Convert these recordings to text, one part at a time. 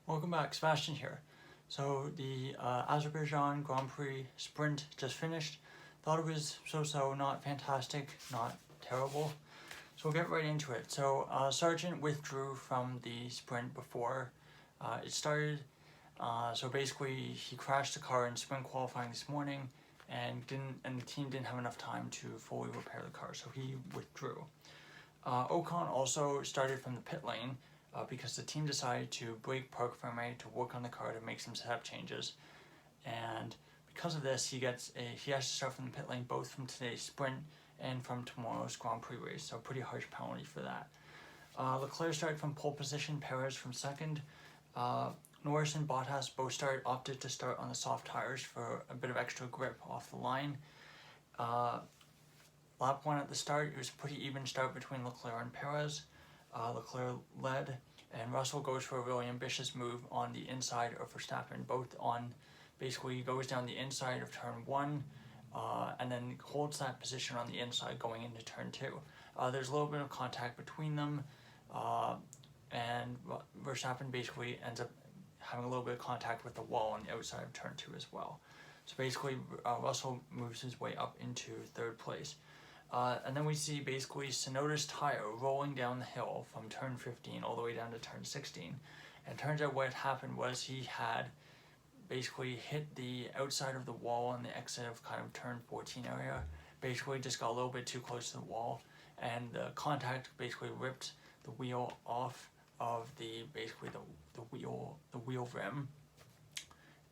Welcome back, Sebastian here. So the Azerbaijan Grand Prix Sprint just finished. Thought it was so-so, not fantastic, not terrible. So we'll get right into it. So Sargent withdrew from the sprint before it started. So basically, he crashed the car in sprint qualifying this morning, and the team didn't have enough time to fully repair the car, so he withdrew. Ocon also started from the pit lane because the team decided to break park Ferme to work on the car to make some setup changes, and because of this, he has to start from the pit lane both from today's sprint and from tomorrow's Grand Prix race. So pretty harsh penalty for that. Leclerc started from pole position, Perez from second. Norris and Bottas both opted to start on the soft tires for a bit of extra grip off the line. Lap 1 at the start, it was a pretty even start between Leclerc and Perez. Leclerc led, and Russell goes for a really ambitious move on the inside of Verstappen, basically goes down the inside of turn 1, and then holds that position on the inside going into turn 2. There's a little bit of contact between them, and Verstappen basically ends up having a little bit of contact with the wall on the outside of turn 2 as well. So basically, Russell moves his way up into third place. And then we see basically Tsunoda's tire rolling down the hill from turn 15 all the way down to turn 16. And it turns out what had happened was he had basically hit the outside of the wall on the exit of kind of turn 14 area. Basically just got a little bit too close to the wall, and the contact basically ripped the wheel off of the wheel rim.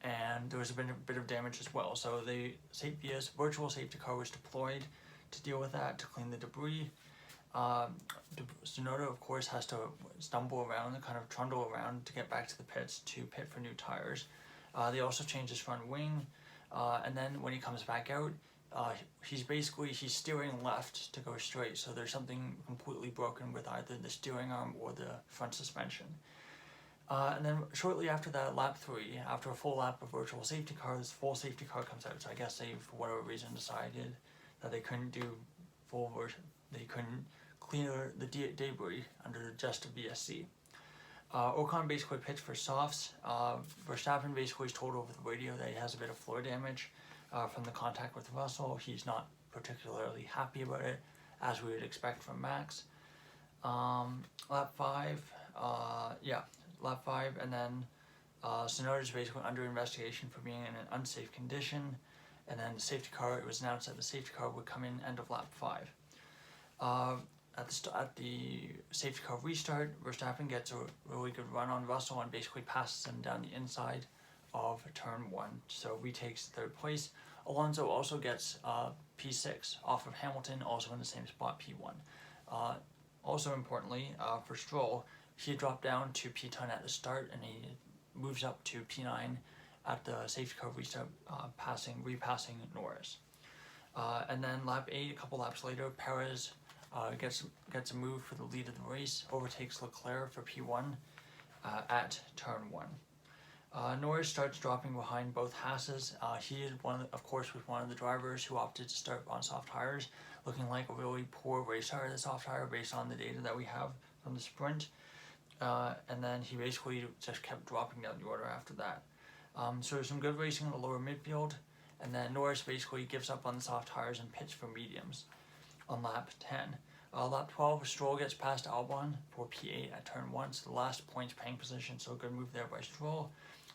And there was a bit of damage as well. So the virtual safety car was deployed to deal with that, to clean the debris. Tsunoda, of course, has to stumble around and kind of trundle around to get back to the pits to pit for new tires. They also changed his front wing, and then when he comes back out, he's steering left to go straight, so there's something completely broken with either the steering arm or the front suspension. And then shortly after that, lap 3, after a full lap of virtual safety car, this full safety car comes out. So I guess they, for whatever reason, decided that they couldn't do they couldn't clear the debris under just a VSC. Ocon basically pitched for softs. Verstappen basically is told over the radio that he has a bit of floor damage from the contact with Russell. He's not particularly happy about it, as we would expect from Max. Lap 5, and then Tsunoda is basically under investigation for being in an unsafe condition. And then it was announced that the safety car would come in end of lap 5. At the safety car restart, Verstappen gets a really good run on Russell and basically passes him down the inside of turn 1, so retakes third place. Alonso also gets P6 off of Hamilton, also in the same spot, P1. Also importantly, for Stroll, he dropped down to P10 at the start, and he moves up to P9 at the safety car restart, repassing Norris. And then lap 8, a couple laps later, Perez gets a move for the lead of the race, overtakes Leclerc for P1 at turn 1. Norris starts dropping behind both Hasses. He is one of the drivers who opted to start on soft tires, looking like a really poor race tire, the soft tire, based on the data that we have from the sprint. And then he basically just kept dropping down the order after that. So there's some good racing in the lower midfield, and then Norris basically gives up on the soft tires and pits for mediums on lap 10. Lap 12, Stroll gets past Albon for P8 at turn 1, so the last points paying position, so good move there by Stroll.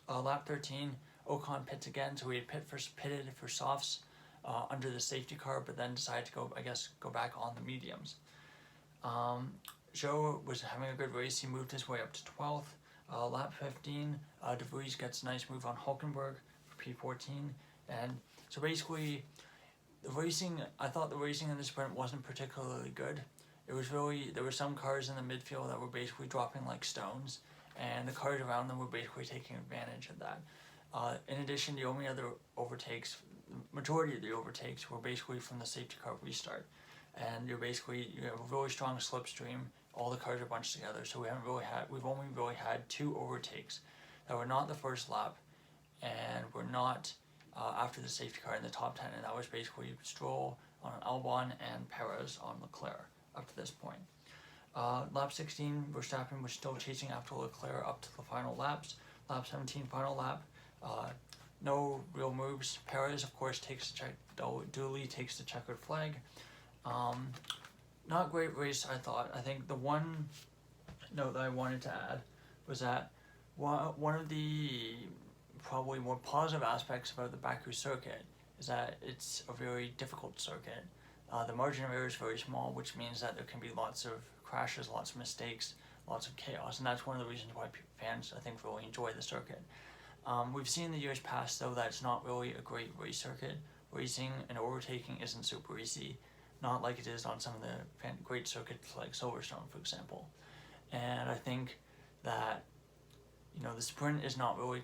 Lap 13, Ocon pits again, so he had pitted for softs under the safety car, but then decided to go back on the mediums. Zhou was having a good race. He moved his way up to 12th. Lap 15, De Vries gets a nice move on Hulkenberg for P14, and so basically I thought the racing in the sprint wasn't particularly good. There were some cars in the midfield that were basically dropping like stones, and the cars around them were basically taking advantage of that. In addition, the majority of the overtakes were basically from the safety car restart, and you have a really strong slipstream. All the cars are bunched together, so we've only really had 2 overtakes that were not the first lap, and were not after the safety car in the top 10, and that was basically Stroll on Albon and Perez on Leclerc up to this point. Lap 16, Verstappen was still chasing after Leclerc up to the final laps. Lap 17, final lap. No real moves. Perez, of course, duly takes the checkered flag. Not a great race, I thought. I think the one note that I wanted to add was that one of the probably more positive aspects about the Baku circuit is that it's a very difficult circuit. The margin of error is very small, which means that there can be lots of crashes, lots of mistakes, lots of chaos, and that's one of the reasons why fans, I think, really enjoy the circuit. We've seen in the years past, though, that it's not really a great race circuit. Racing and overtaking isn't super easy, not like it is on some of the great circuits like Silverstone, for example. And I think that, the sprint is not really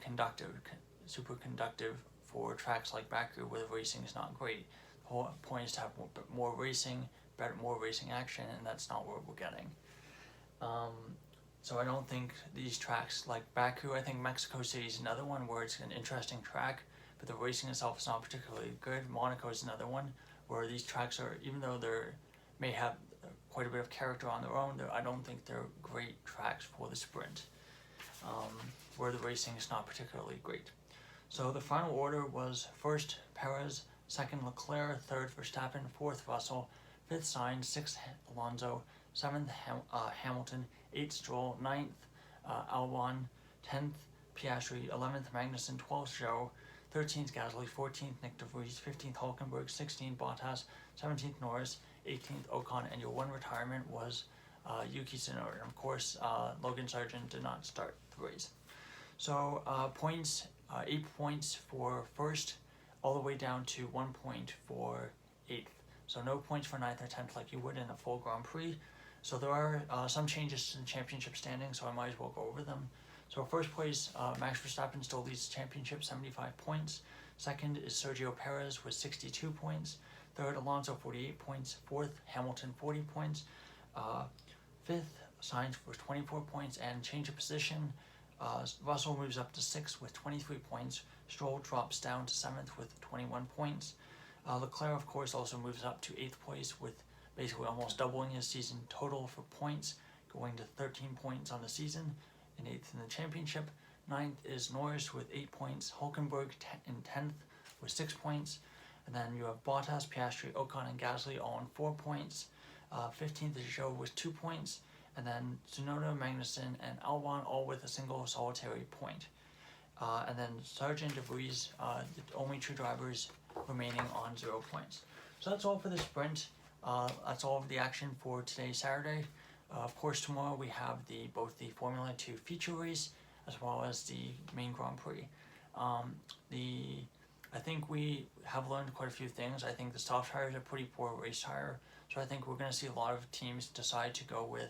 super conductive for tracks like Baku, where the racing is not great. The whole point is to have more racing, more racing action, and that's not what we're getting. So I don't think these tracks like Baku, I think Mexico City is another one where it's an interesting track, but the racing itself is not particularly good. Monaco is another one where these tracks are, even though they may have quite a bit of character on their own, I don't think they're great tracks for the sprint, where the racing is not particularly great. So the final order was first Perez, second Leclerc, third Verstappen, fourth Russell, fifth Sainz, sixth Alonso, seventh Hamilton, eighth Stroll, ninth Albon, 10th Piastri, 11th Magnussen, 12th Zhou, 13th Gasly, 14th Nick de Vries, 15th Hulkenberg, 16th Bottas, 17th Norris, 18th Ocon, and your one retirement was Yuki Tsunoda. And of course, Logan Sargent did not start the race. So points, 8 points for first, all the way down to 1 point for 8th. So no points for 9th or 10th like you would in a full Grand Prix. So there are some changes to the championship standings, so I might as well go over them. So first place, Max Verstappen still leads the championship, 75 points. Second is Sergio Perez with 62 points. Third, Alonso, 48 points. Fourth, Hamilton, 40 points. Fifth, Sainz with 24 points. And change of position, Russell moves up to 6th with 23 points. Stroll drops down to 7th with 21 points. Leclerc, of course, also moves up to 8th place with basically almost doubling his season total for points, going to 13 points on the season, and 8th in the championship. 9th is Norris with 8 points, Hulkenberg in 10th with 6 points, and then you have Bottas, Piastri, Ocon, and Gasly all on 4 points. 15th is Zhou with 2 points, and then Tsunoda, Magnussen, and Albon all with a single solitary point. And then Sargent, de Vries, the only two drivers remaining on 0 points. So that's all for the sprint. That's all of the action for today, Saturday. Of course, tomorrow we have both the Formula 2 feature race as well as the main Grand Prix. I think we have learned quite a few things. I think the soft tires are pretty poor race tire, so I think we're going to see a lot of teams decide to go with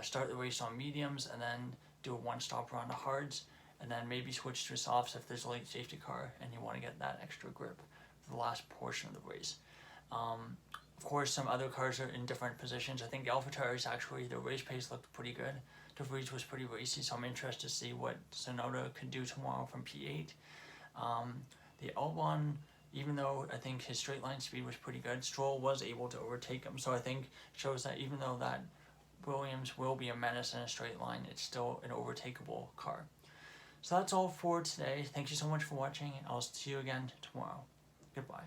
start the race on mediums and then do a one-stopper on the hards, and then maybe switch to softs if there's a late safety car and you want to get that extra grip for the last portion of the race. Of course, some other cars are in different positions. I think the Alpha tires, actually, the race pace looked pretty good. De Vries was pretty racy, so I'm interested to see what Tsunoda could do tomorrow from P8. The Albon, even though I think his straight line speed was pretty good, Stroll was able to overtake him. So I think it shows that even though that Williams will be a menace in a straight line, it's still an overtakeable car. So that's all for today. Thank you so much for watching. I'll see you again tomorrow. Goodbye.